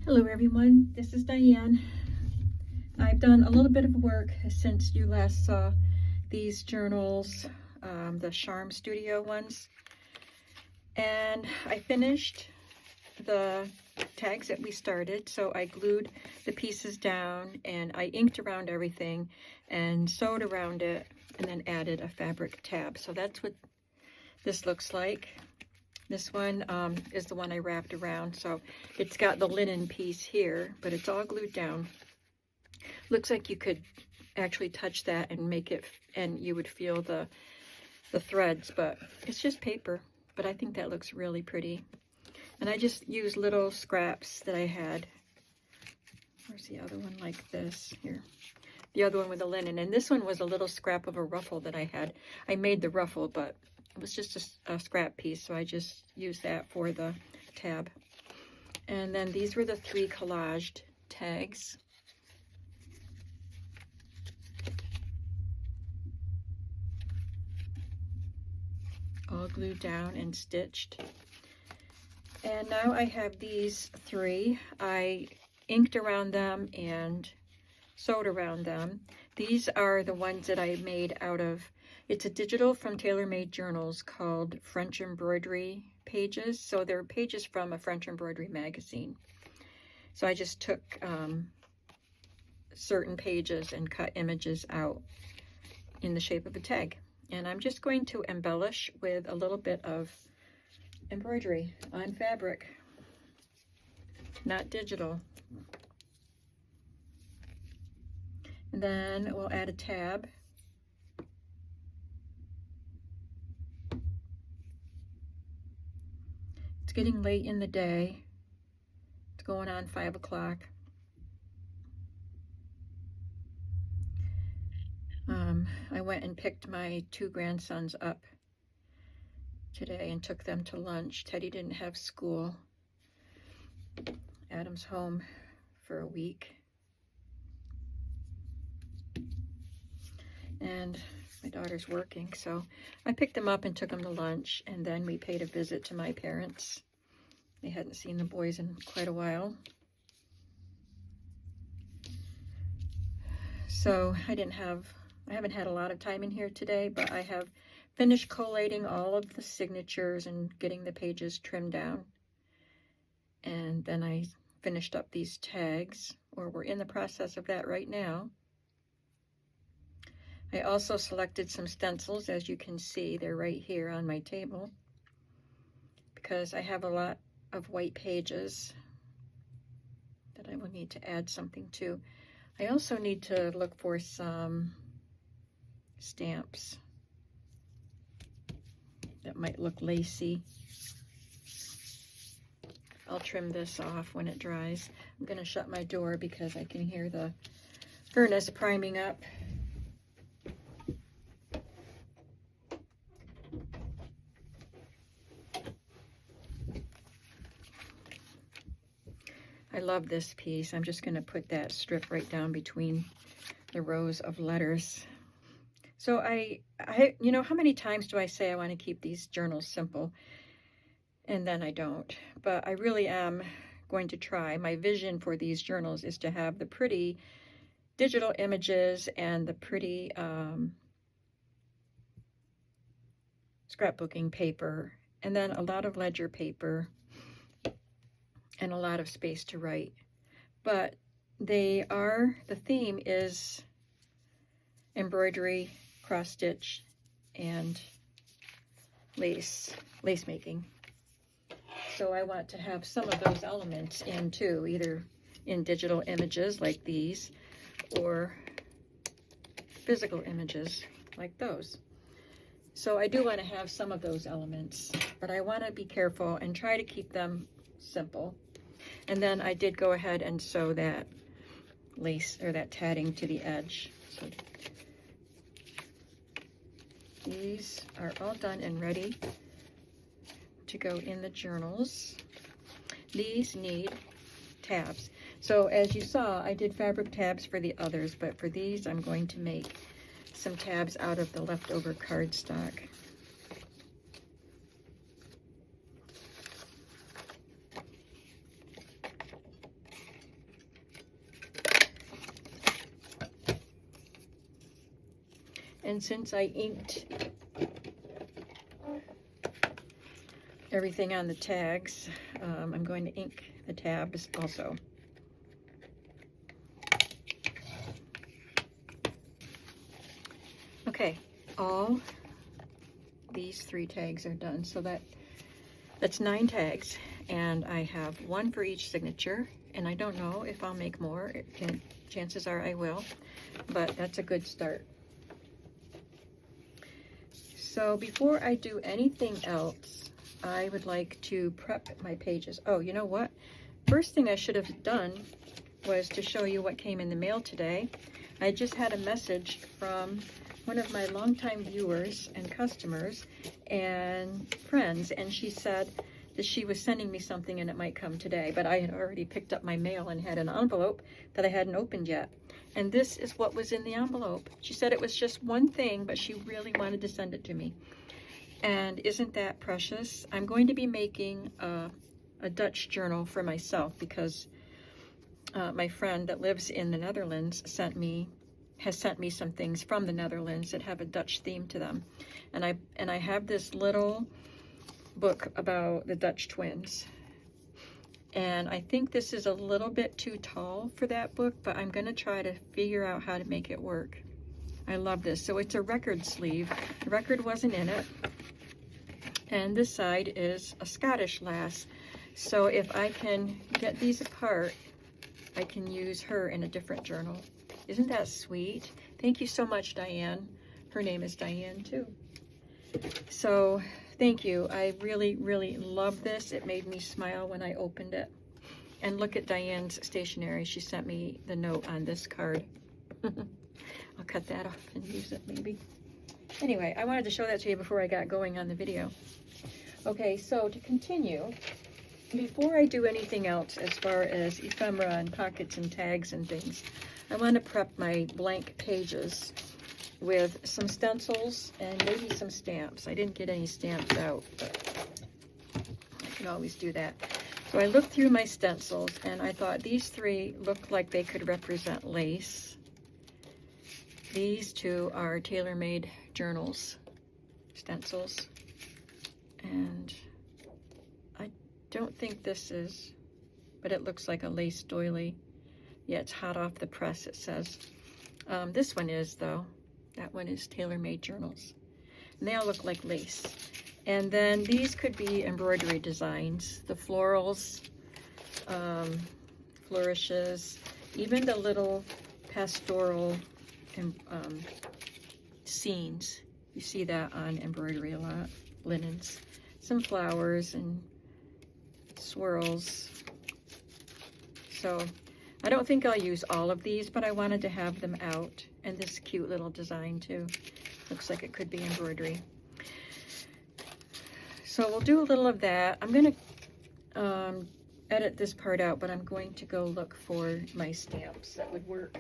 Hello everyone, this is Diane. I've done a little bit of work since you last saw these journals, the Charm Studio ones. And I finished the tags that we started, so I glued the pieces down and I inked around everything and sewed around it and then added a fabric tab. So that's what this looks like. This one is the one I wrapped around, so it's got the linen piece here, but it's all glued down. Looks like you could actually touch that and make it, and you would feel the threads, but it's just paper. But I think that looks really pretty. And I just used little scraps that I had. Where's the other one like this? Here. The other one with the linen. And this one was a little scrap of a ruffle that I had. I made the ruffle, but it was just a scrap piece, so I just used that for the tab. And then these were the 3 collaged tags. All glued down and stitched. And now I have these 3. I inked around them and sewed around them. These are the ones that I made out of, it's a digital from Tailor Made Journals called French Embroidery Pages. So they're pages from a French embroidery magazine. So I just took certain pages and cut images out in the shape of a tag. And I'm just going to embellish with a little bit of embroidery on fabric, not digital. And then we'll add a tab. It's getting late in the day. It's going on 5 o'clock. I went and picked my 2 grandsons up today and took them to lunch. Teddy didn't have school. Adam's home for a week. And my daughter's working, so I picked them up and took them to lunch, and then we paid a visit to my parents. They hadn't seen the boys in quite a while. So I haven't had a lot of time in here today, but I have finished collating all of the signatures and getting the pages trimmed down. And then I finished up these tags, or we're in the process of that right now. I also selected some stencils, as you can see, they're right here on my table, because I have a lot of white pages that I will need to add something to. I also need to look for some stamps that might look lacy. I'll trim this off when it dries. I'm going to shut my door because I can hear the furnace priming up. I love this piece. I'm just going to put that strip right down between the rows of letters. So you know, how many times do I say I want to keep these journals simple? And then I don't. But I really am going to try. My vision for these journals is to have the pretty digital images and the pretty scrapbooking paper, and then a lot of ledger paper and a lot of space to write. But the theme is embroidery, cross stitch, and lace making. So I want to have some of those elements in too, either in digital images like these, or physical images like those. So I do want to have some of those elements, but I want to be careful and try to keep them simple. And then I did go ahead and sew that lace, or that tatting, to the edge. So these are all done and ready to go in the journals. These need tabs. So as you saw, I did fabric tabs for the others, but for these I'm going to make some tabs out of the leftover cardstock. And since I inked everything on the tags, I'm going to ink the tabs also. Okay, all these 3 tags are done, so that's 9 tags, and I have 1 for each signature, and I don't know if I'll make more. Chances are I will, but that's a good start. So before I do anything else, I would like to prep my pages. Oh, you know what? First thing I should have done was to show you what came in the mail today. I just had a message from one of my longtime viewers and customers and friends, and she said that she was sending me something and it might come today, but I had already picked up my mail and had an envelope that I hadn't opened yet. And this is what was in the envelope. She said it was just one thing, but she really wanted to send it to me. And isn't that precious? I'm going to be making a Dutch journal for myself because my friend that lives in the Netherlands has sent me some things from the Netherlands that have a Dutch theme to them. And I have this little book about the Dutch twins. And I think this is a little bit too tall for that book, but I'm going to try to figure out how to make it work. I love this. So it's a record sleeve. The record wasn't in it. And this side is a Scottish lass. So if I can get these apart, I can use her in a different journal. Isn't that sweet? Thank you so much, Diane. Her name is Diane too. So thank you. I really, really love this. It made me smile when I opened it. And look at Diane's stationery. She sent me the note on this card. I'll cut that off and use it maybe. Anyway, I wanted to show that to you before I got going on the video. Okay, so to continue, before I do anything else as far as ephemera and pockets and tags and things, I want to prep my blank pages with some stencils and maybe some stamps. I didn't get any stamps out, but I can always do that. So I looked through my stencils and I thought these 3 looked like they could represent lace. These 2 are tailor-made journals, stencils. And I don't think this is, but it looks like a lace doily. Yeah, it's hot off the press, it says. This one is, though. That one is tailor-made journals. And they all look like lace. And then these could be embroidery designs. The florals, flourishes, even the little pastoral scenes. You see that on embroidery a lot. Linens. Some flowers and swirls. So I don't think I'll use all of these, but I wanted to have them out. And this cute little design too. Looks like it could be embroidery. So we'll do a little of that. I'm going to edit this part out, but I'm going to go look for my stamps that would work.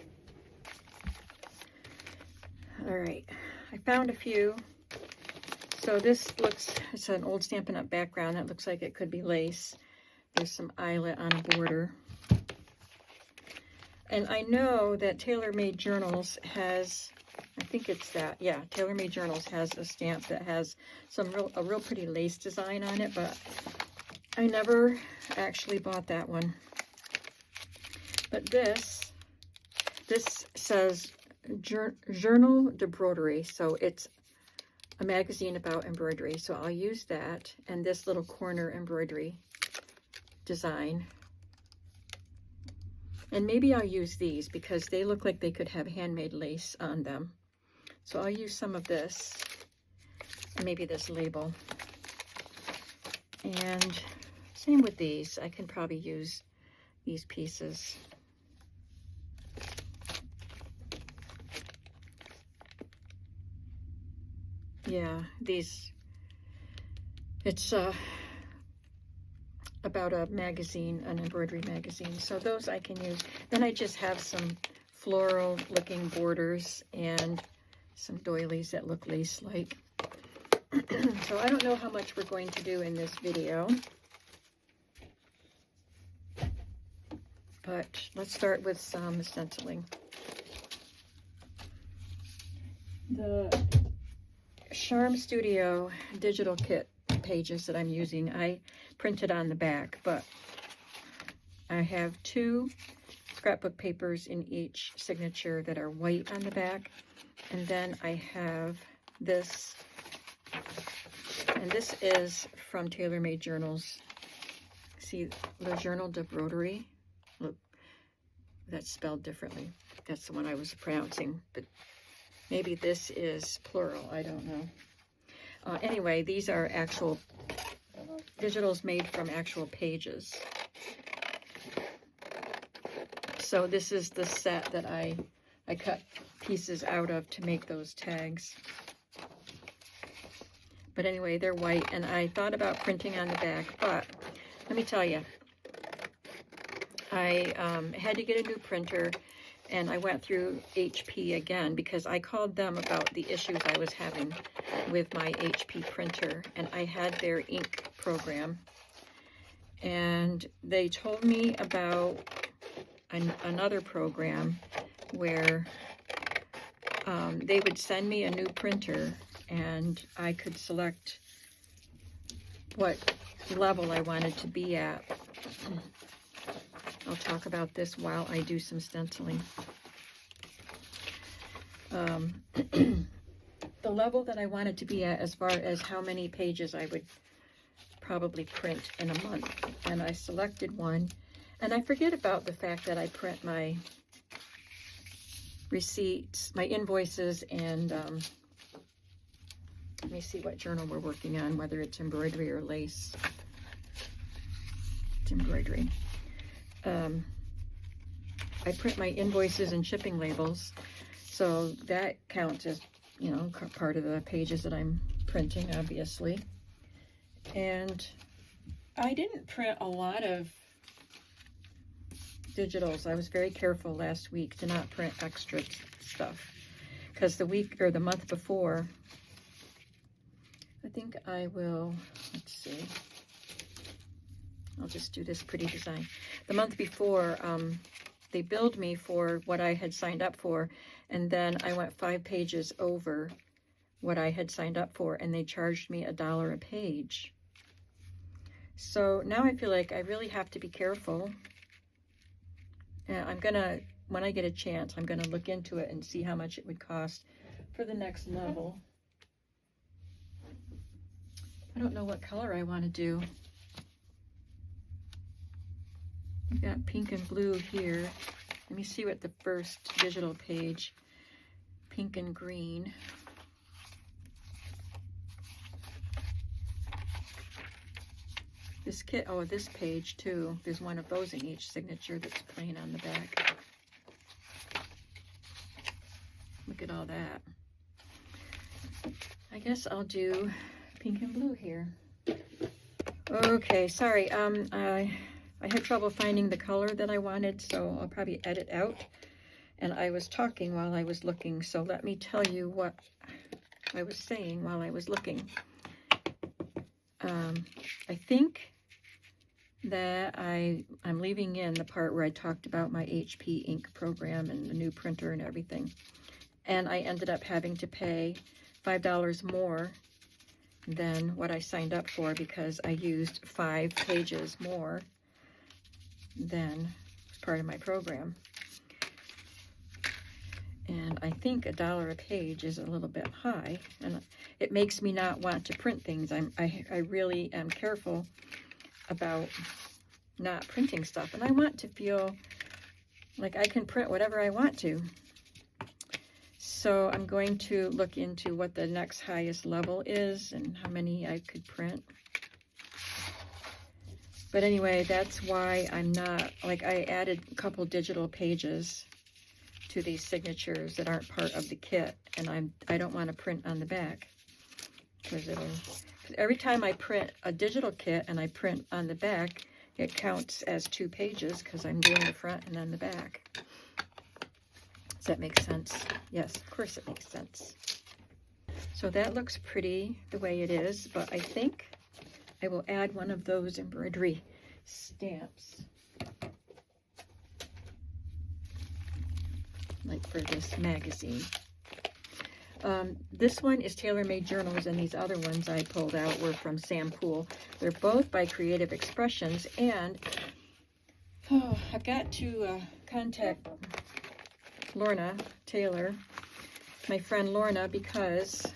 All right, I found a few. So this looks, it's an old Stampin' Up! Background. That looks like it could be lace. There's some eyelet on a border. And I know that Tailor Made Journals has, I think it's that, yeah, Tailor Made Journals has a stamp that has a real pretty lace design on it, but I never actually bought that one. But this says Journal de Broderie, so it's a magazine about embroidery. So I'll use that and this little corner embroidery design. And maybe I'll use these because they look like they could have handmade lace on them. So I'll use some of this and maybe this label. And same with these. I can probably use these pieces. Yeah, these, it's about a magazine, an embroidery magazine. So those I can use. Then I just have some floral looking borders and some doilies that look lace-like. So I don't know how much we're going to do in this video. But let's start with some stenciling. The Charm Studio digital kit pages that I'm using, I printed on the back, but I have 2 scrapbook papers in each signature that are white on the back, and then I have this, and this is from Tailor Made Journals. See, Le Journal de Broderie. Look, that's spelled differently. That's the one I was pronouncing, but maybe this is plural, I don't know. Anyway, these are actual digitals made from actual pages. So this is the set that I cut pieces out of to make those tags. But anyway, they're white, and I thought about printing on the back, but let me tell you, I had to get a new printer, and I went through HP again because I called them about the issues I was having with my HP printer, and I had their ink program, and they told me about another program where they would send me a new printer and I could select what level I wanted to be at. I'll talk about this while I do some stenciling. The level that I wanted to be at as far as how many pages I would probably print in a month. And I selected one. And I forget about the fact that I print my receipts, my invoices, and let me see what journal we're working on, whether it's embroidery or lace. It's embroidery. I print my invoices and shipping labels, so that counts as, you know, part of the pages that I'm printing, obviously. And I didn't print a lot of digitals. I was very careful last week to not print extra stuff, because the week or the month before, I think I will, let's see, I'll just do this pretty design. The month before, they billed me for what I had signed up for, and then I went 5 pages over what I had signed up for, and they charged me $1 a page. So now I feel like I really have to be careful. And I'm gonna, when I get a chance, I'm gonna look into it and see how much it would cost for the next level. I don't know what color I want to do. I've got pink and blue here. Let me see what the first digital page, pink and green. This kit, oh, this page too. There's one of those in each signature that's plain on the back. Look at all that. I guess I'll do pink and blue here. Okay, sorry. I had trouble finding the color that I wanted, so I'll probably edit out. And I was talking while I was looking, so let me tell you what I was saying while I was looking. I think that I'm leaving in the part where I talked about my HP ink program and the new printer and everything. And I ended up having to pay $5 more than what I signed up for because I used 5 pages more than part of my program. And I think $1 a page is a little bit high, and it makes me not want to print things. I really am careful about not printing stuff, and I want to feel like I can print whatever I want to. So I'm going to look into what the next highest level is and how many I could print. But anyway, that's why I'm not, like, I added a couple digital pages to these signatures that aren't part of the kit, and I don't want to print on the back, because every time I print a digital kit and I print on the back, it counts as 2 pages because I'm doing the front and then the back. Does that make sense? Yes, of course it makes sense. So that looks pretty the way it is, but I think I will add one of those embroidery stamps, like for this magazine. This one is Tailor-Made Journals, and these other ones I pulled out were from Sam Poole. They're both by Creative Expressions, and I've got to contact Lorna Taylor, my friend Lorna, because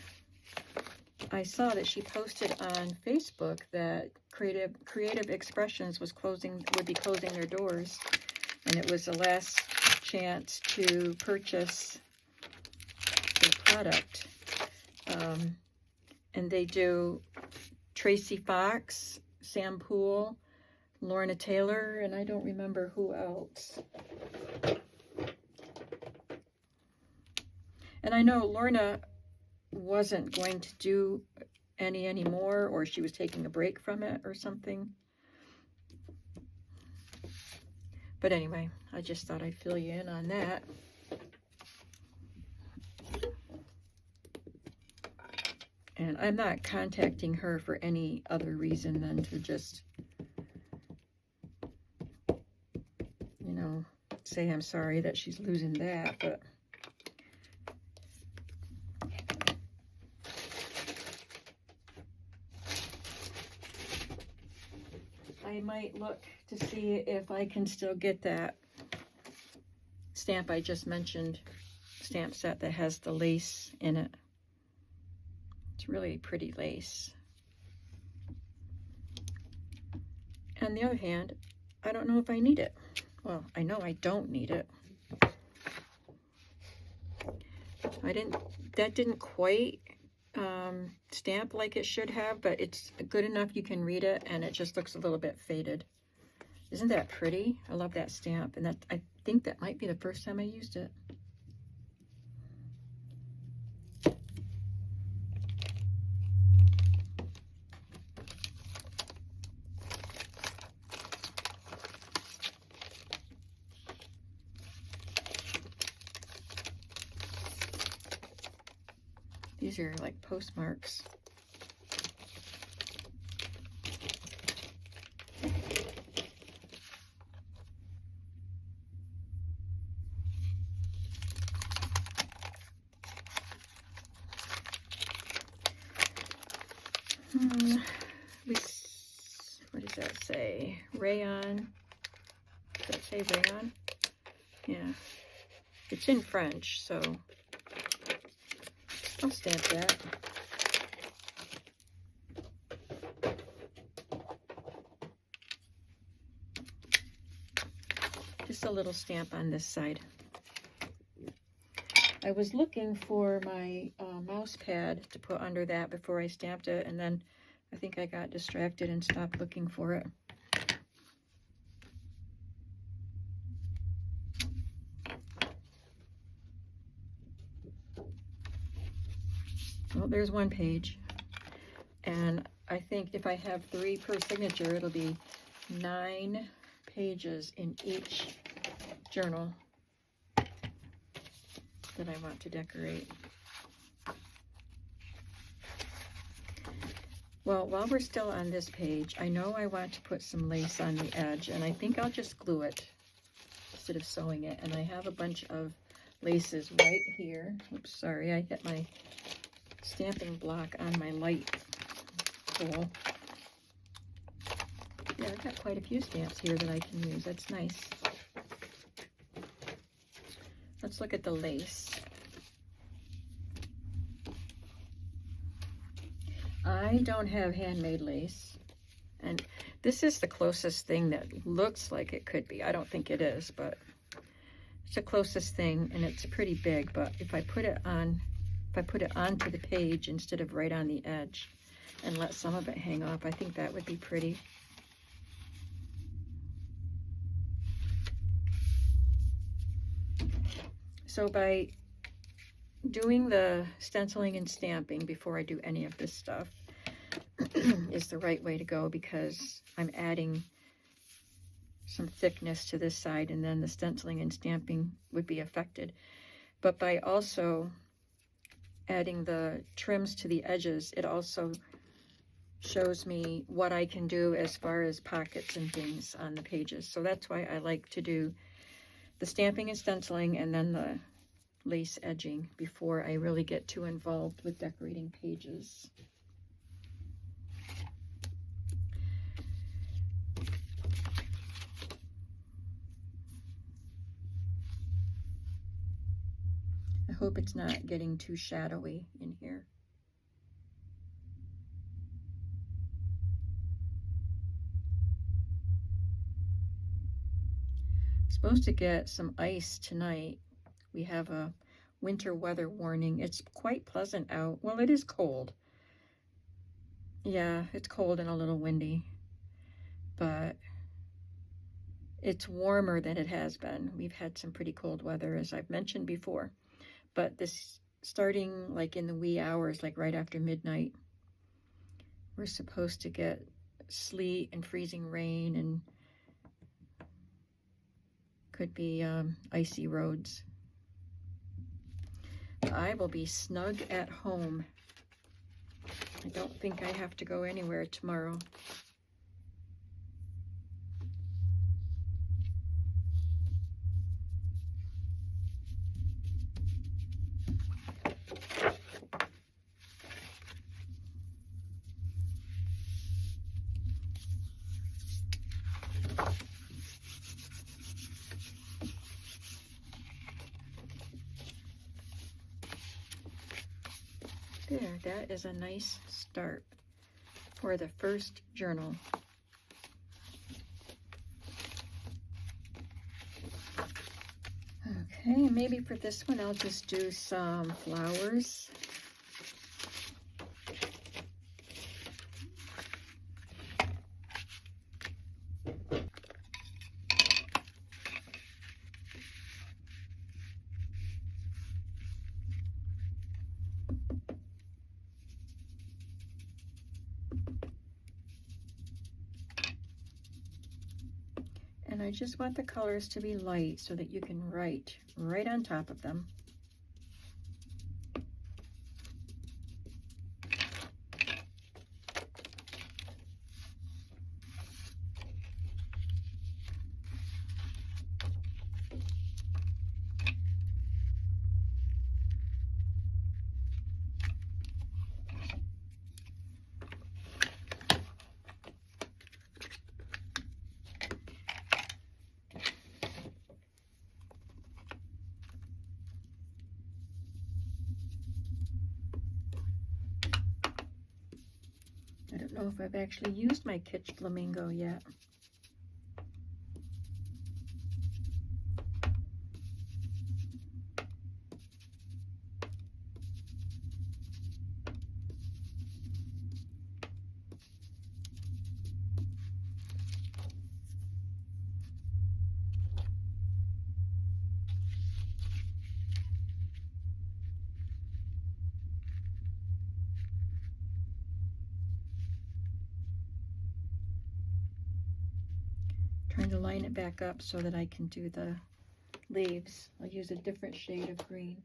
I saw that she posted on Facebook that Creative Expressions would be closing their doors, and it was the last chance to purchase their product. And they do Tracy Fox, Sam Poole, Lorna Taylor, and I don't remember who else. And I know Lorna wasn't going to do any anymore, or she was taking a break from it or something. But anyway, I just thought I'd fill you in on that. And I'm not contacting her for any other reason than to just, you know, say I'm sorry that she's losing that, but I might look to see if I can still get that stamp I just mentioned, stamp set that has the lace in it. It's really pretty lace. On the other hand, I don't know if I need it. Well, I know I don't need it. That didn't quite stamp like it should have, but it's good enough you can read it, and it just looks a little bit faded. Isn't that pretty? I love that stamp, and I think that might be the first time I used it. These are like postmarks. What does that say? Rayon. Does that say rayon? Yeah. It's in French, so I'll stamp that. Just a little stamp on this side. I was looking for my mouse pad to put under that before I stamped it, and then I think I got distracted and stopped looking for it. Well, there's one page, and I think if I have 3 per signature, it'll be 9 pages in each journal that I want to decorate. Well, while we're still on this page, I know I want to put some lace on the edge, and I think I'll just glue it instead of sewing it. And I have a bunch of laces right here. Oops, sorry, I hit my stamping block on my light pole. Yeah, I've got quite a few stamps here that I can use. That's nice. Let's look at the lace. I don't have handmade lace, and this is the closest thing that looks like it could be. I don't think it is, but it's the closest thing, and it's pretty big. But if I put it onto the page instead of right on the edge and let some of it hang off, I think that would be pretty. So by doing the stenciling and stamping before I do any of this stuff is the right way to go, because I'm adding some thickness to this side, and then the stenciling and stamping would be affected. But by also adding the trims to the edges, it also shows me what I can do as far as pockets and things on the pages. So that's why I like to do the stamping and stenciling, and then the lace edging before I really get too involved with decorating pages. I hope it's not getting too shadowy in here. Supposed to get some ice tonight. We have a winter weather warning. It's quite pleasant out. Well, it is cold. Yeah, it's cold and a little windy, but it's warmer than it has been. We've had some pretty cold weather, as I've mentioned before, but this starting like in the wee hours, like right after midnight, we're supposed to get sleet and freezing rain, and could be icy roads. I will be snug at home. I don't think I have to go anywhere tomorrow. There, that is a nice start for the first journal. Okay, maybe for this one I'll just do some flowers. And I just want the colors to be light so that you can write right on top of them. I don't know if I've actually used my Kitsch Flamingo yet. Trying to line it back up so that I can do the leaves. I'll use a different shade of green.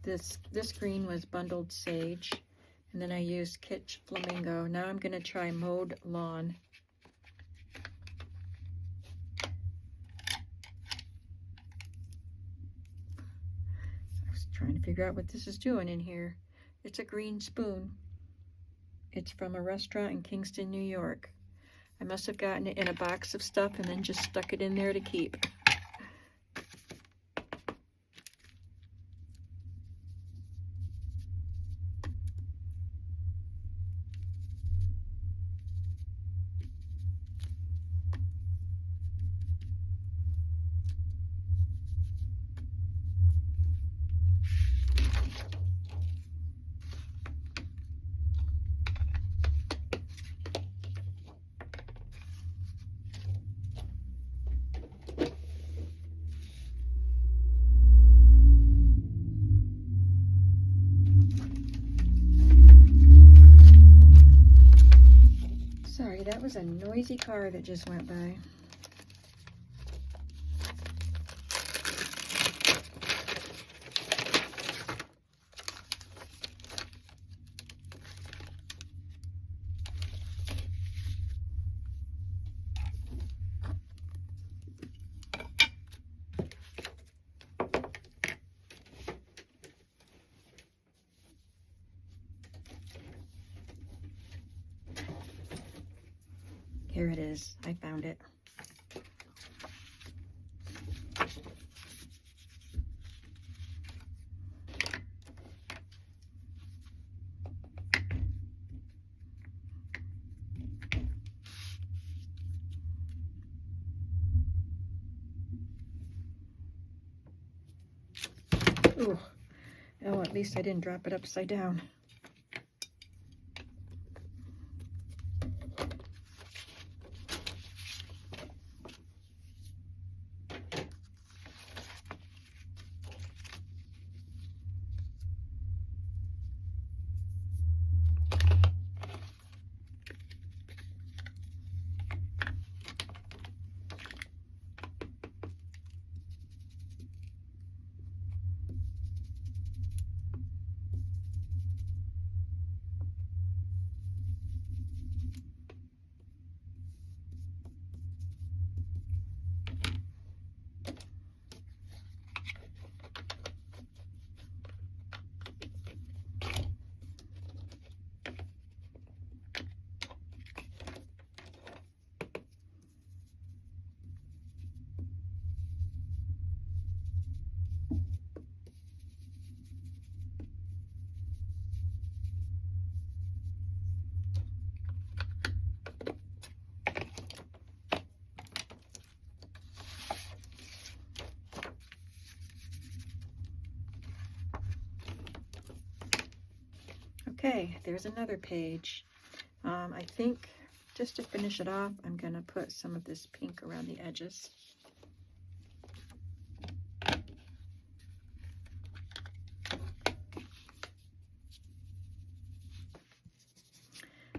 This green was Bundled Sage, and then I used Kitsch Flamingo. Now I'm going to try Mowed Lawn. Trying to figure out what this is doing in here. It's a green spoon. It's from a restaurant in Kingston, New York. I must have gotten it in a box of stuff and then just stuck it in there to keep. Sorry, that was a noisy car that just went by. Here it is. I found it. Ooh. Oh, at least I didn't drop it upside down. Okay, there's another page. I think just to finish it off, I'm going to put some of this pink around the edges.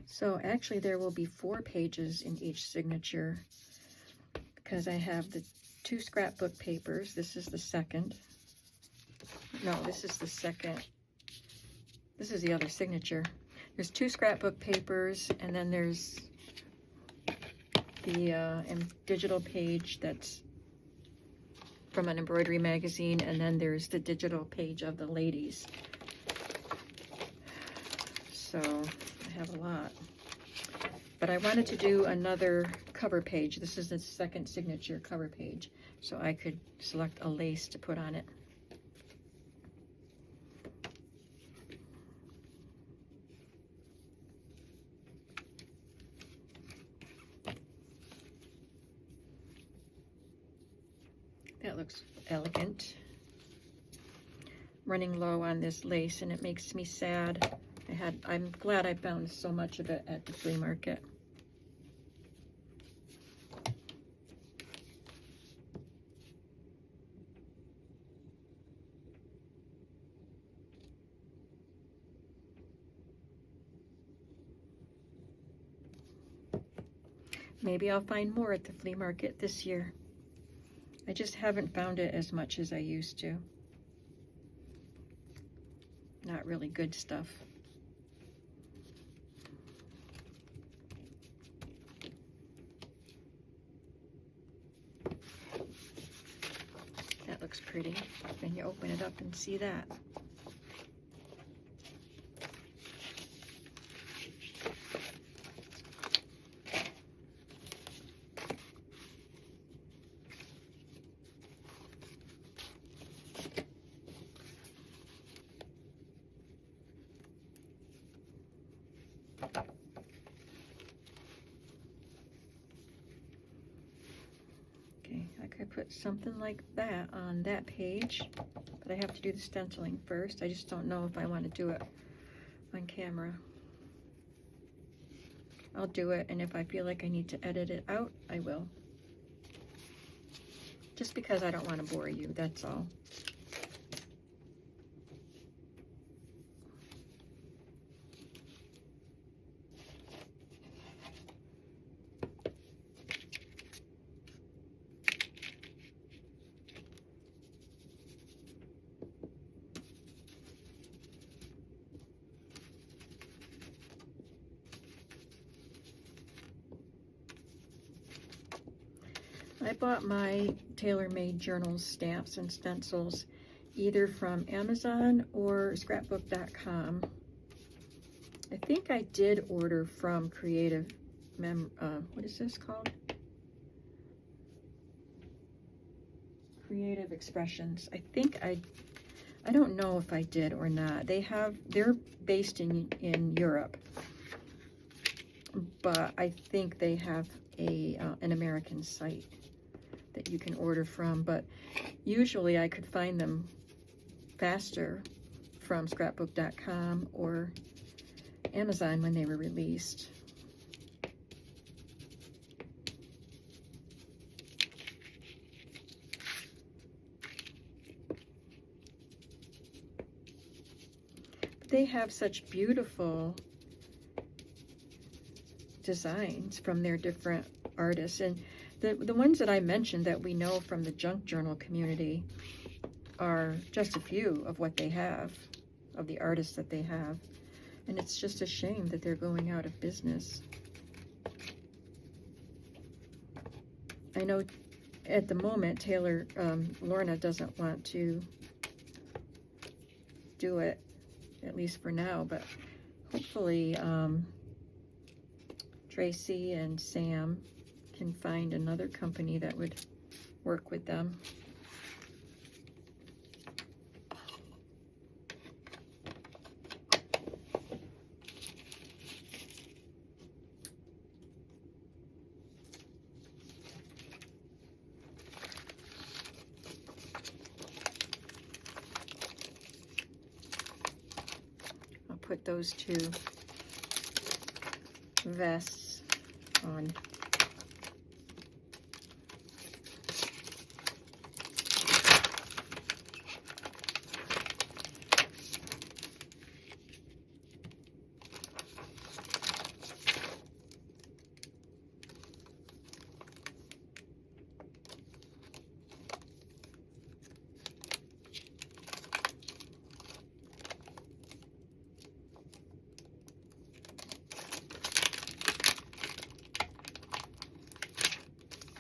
So actually there will be 4 pages in each signature because I have the 2 scrapbook papers. This is the second. No, this is the second. This is the other signature. There's 2 scrapbook papers, and then there's the digital page that's from an embroidery magazine, and then there's the digital page of the ladies. So I have a lot. But I wanted to do another cover page. This is the second signature cover page, so I could select a lace to put on it. That looks elegant. Running low on this lace, and it makes me sad. I'm glad I found so much of it at the flea market. Maybe I'll find more at the flea market this year. I just haven't found it as much as I used to. Not really good stuff. That looks pretty. Then you open it up and see that. I could put something like that on that page, but I have to do the stenciling first. I just don't know if I want to do it on camera. I'll do it, and if I feel like I need to edit it out, I will. Just because I don't want to bore you, that's all. I bought my tailor-made journals, stamps, and stencils either from Amazon or scrapbook.com. I think I did order from Creative what is this called? Creative Expressions. I think I don't know if I did or not. They're based in Europe, but I think they have an American site that you can order from, but usually I could find them faster from scrapbook.com or Amazon when they were released. They have such beautiful designs from their different artists, and the ones that I mentioned that we know from the junk journal community are just a few of what they have, of the artists that they have, and it's just a shame that they're going out of business. I know at the moment Lorna doesn't want to do it, at least for now, but hopefully Tracy and Sam can find another company that would work with them. I'll put those two vests on.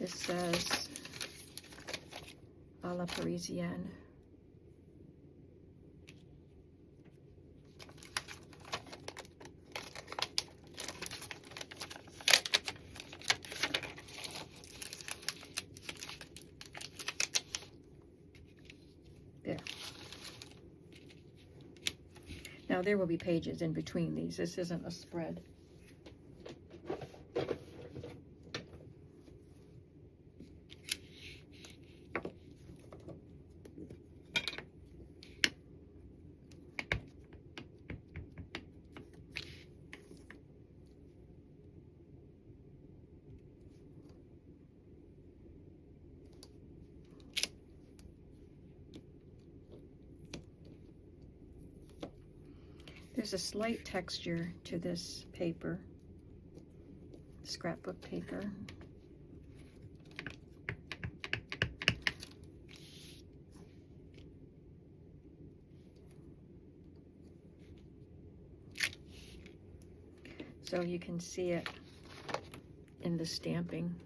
This says a la Parisienne. There. Now there will be pages in between these. This isn't a spread. There's a slight texture to this paper, scrapbook paper. So you can see it in the stamping.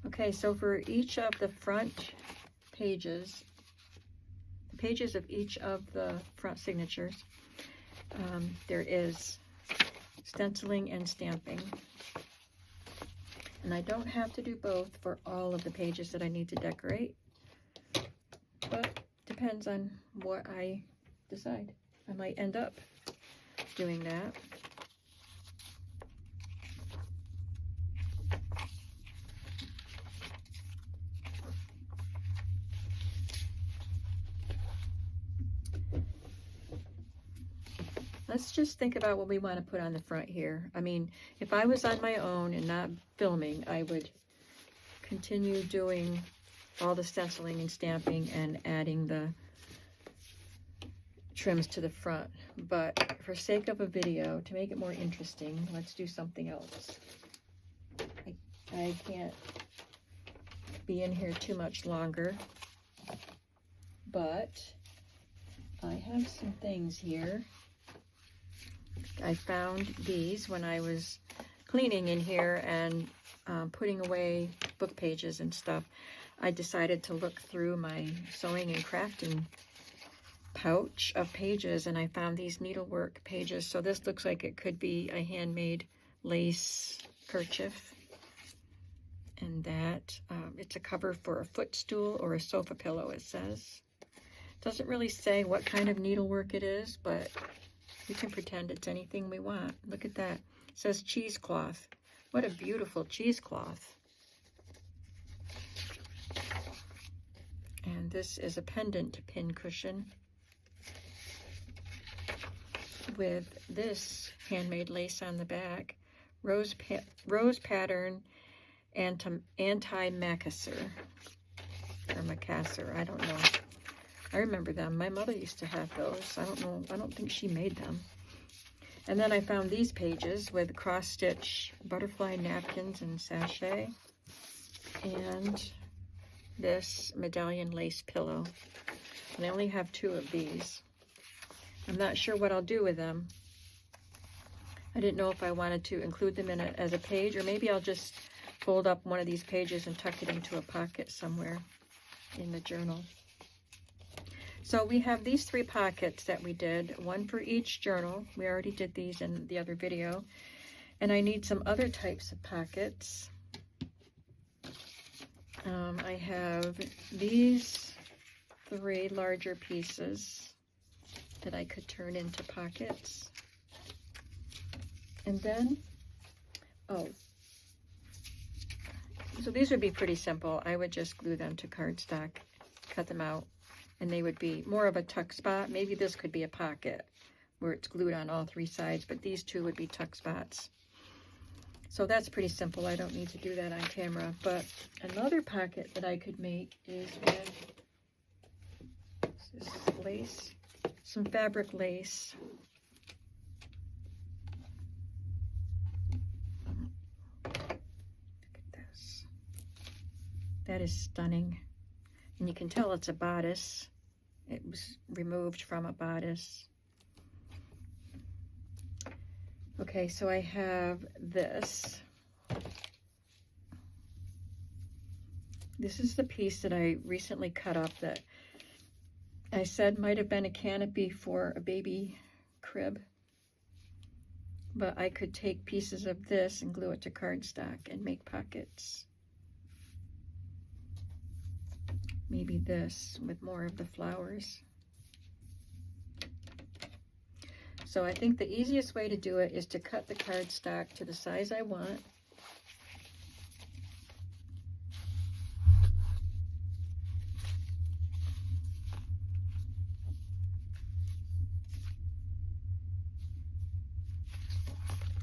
Okay, so for each of the front pages, the pages of each of the front signatures, there is stenciling and stamping. And I don't have to do both for all of the pages that I need to decorate, but depends on what I decide. I might end up doing that. Let's just think about what we want to put on the front here. I mean, if I was on my own and not filming, I would continue doing all the stenciling and stamping and adding the trims to the front. But for sake of a video, to make it more interesting, let's do something else. I can't be in here too much longer, but I have some things here. I found these when I was cleaning in here and putting away book pages and stuff. I decided to look through my sewing and crafting pouch of pages, and I found these needlework pages. So this looks like it could be a handmade lace kerchief, and that it's a cover for a footstool or a sofa pillow, it says. Doesn't really say what kind of needlework it is, but we can pretend it's anything we want. Look at that. It says cheesecloth. What a beautiful cheesecloth. And this is a pendant pin cushion with this handmade lace on the back. Rose pattern anti-macassar. Or macassar, I don't know. I remember them. My mother used to have those. I don't know. I don't think she made them. And then I found these pages with cross-stitch butterfly napkins and sachet. And this medallion lace pillow. And I only have 2 of these. I'm not sure what I'll do with them. I didn't know if I wanted to include them in as a page, or maybe I'll just fold up one of these pages and tuck it into a pocket somewhere in the journal. So we have these 3 pockets that we did, one for each journal. We already did these in the other video. And I need some other types of pockets. I have these 3 larger pieces that I could turn into pockets. And then, so these would be pretty simple. I would just glue them to cardstock, cut them out, and they would be more of a tuck spot. Maybe this could be a pocket where it's glued on all 3 sides, but these 2 would be tuck spots. So that's pretty simple. I don't need to do that on camera. But another pocket that I could make is with this lace, some fabric lace. Look at this. That is stunning. And you can tell it's a bodice. It was removed from a bodice. Okay, so I have this. This is the piece that I recently cut up that I said might have been a canopy for a baby crib. But I could take pieces of this and glue it to cardstock and make pockets. Maybe this with more of the flowers. So I think the easiest way to do it is to cut the cardstock to the size I want.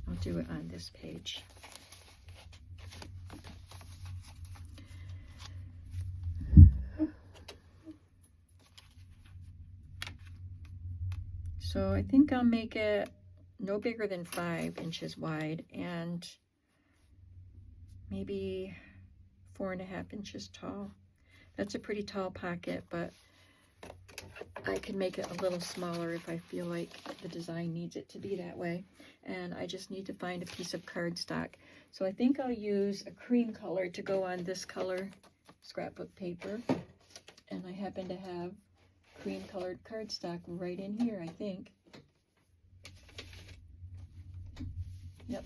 I'll do it on this page. So I think I'll make it no bigger than 5 inches wide and maybe 4.5 inches tall. That's a pretty tall pocket, but I can make it a little smaller if I feel like the design needs it to be that way. And I just need to find a piece of cardstock. So I think I'll use a cream color to go on this color scrapbook paper. And I happen to have cream colored cardstock right in here, I think. Yep.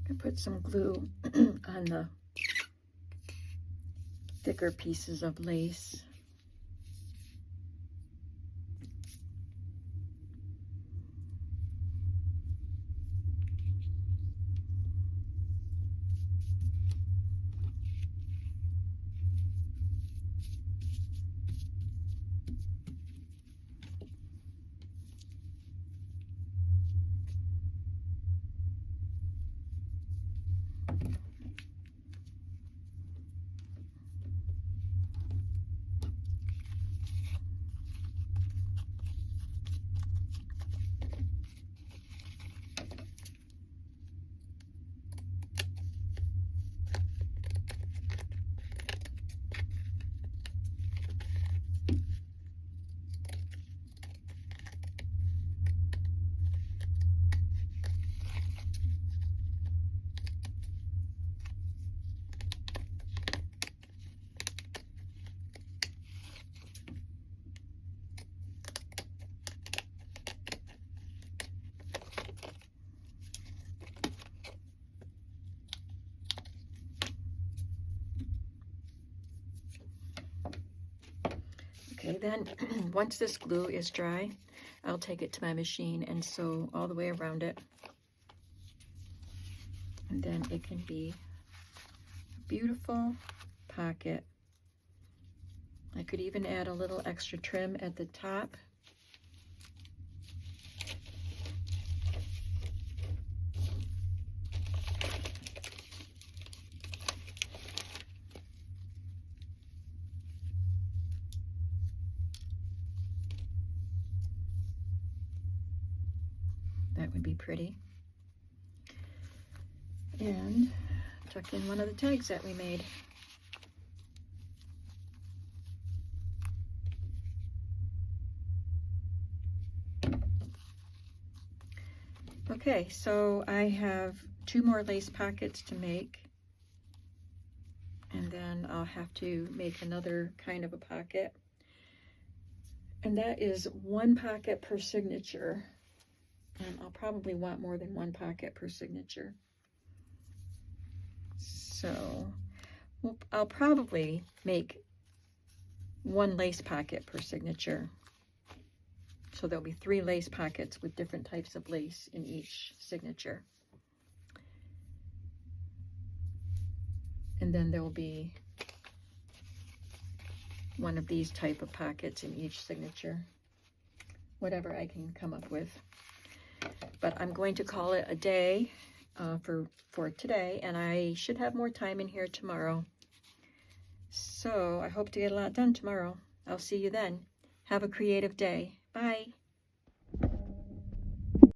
I put some glue on the thicker pieces of lace. Okay, then once this glue is dry, I'll take it to my machine and sew all the way around it. And then it can be a beautiful pocket. I could even add a little extra trim at the top. That would be pretty. And tuck in one of the tags that we made. Okay, so I have 2 more lace pockets to make, and then I'll have to make another kind of a pocket, and that is 1 pocket per signature, and I'll probably want more than 1 pocket per signature. So I'll probably make 1 lace pocket per signature. So there'll be 3 lace pockets with different types of lace in each signature. And then there will be 1 of these type of pockets in each signature. Whatever I can come up with. But I'm going to call it a day for today, and I should have more time in here tomorrow. So I hope to get a lot done tomorrow. I'll see you then. Have a creative day. Bye.